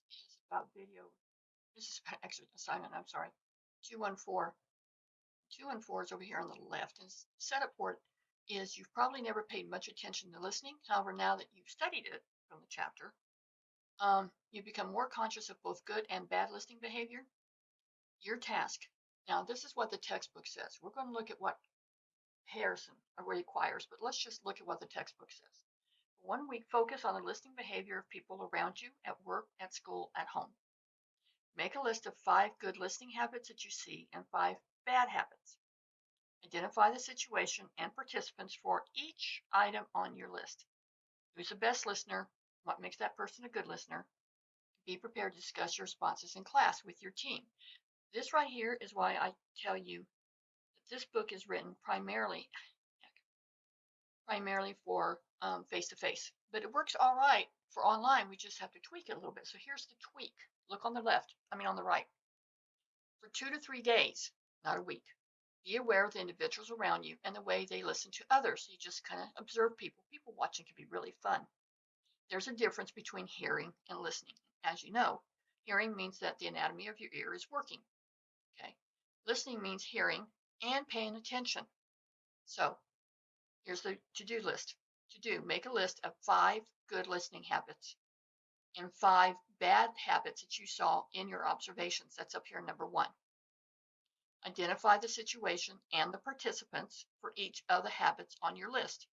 This is about video. This is about exercise assignment. I'm sorry. 214. 214 is over here on the left. And setup for it is you've probably never paid much attention to listening. However, now that you've studied it from the chapter, you become more conscious of both good and bad listening behavior. Your task. Now, this is what the textbook says. We're going to look at what Harrison requires, but let's just look at what the textbook says. 1 week, focus on the listening behavior of people around you, at work, at school, at home. Make a list of 5 good listening habits that you see and 5 bad habits. Identify the situation and participants for each item on your list. Who's the best listener? What makes that person a good listener? Be prepared to discuss your responses in class with your team. This right here is why I tell you that this book is written primarily for face-to-face. But it works all right for online. We just have to tweak it a little bit. So here's the tweak. Look on the on the right. For 2 to 3 days, not a week, be aware of the individuals around you and the way they listen to others. So you just kind of observe people. People watching can be really fun. There's a difference between hearing and listening. As you know, hearing means that the anatomy of your ear is working. Okay. Listening means hearing and paying attention. So here's the to-do list. Make a list of 5 good listening habits and 5 bad habits that you saw in your observations. That's up here, number 1. Identify the situation and the participants for each of the habits on your list.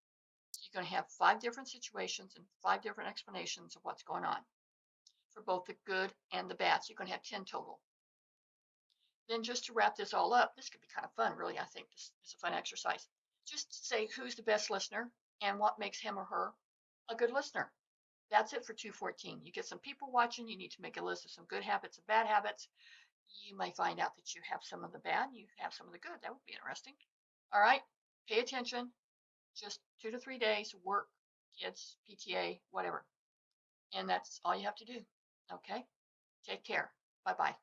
So you're going to have 5 different situations and 5 different explanations of what's going on for both the good and the bad. So you're going to have 10 total. Then just to wrap this all up, this could be kind of fun, really. I think this is a fun exercise. Just say who's the best listener and what makes him or her a good listener. That's it for 214. You get some people watching. You need to make a list of some good habits and bad habits. You may find out that you have some of the bad and you have some of the good. That would be interesting. All right. Pay attention. Just 2 to 3 days, work, kids, PTA, whatever. And that's all you have to do. Okay. Take care. Bye-bye.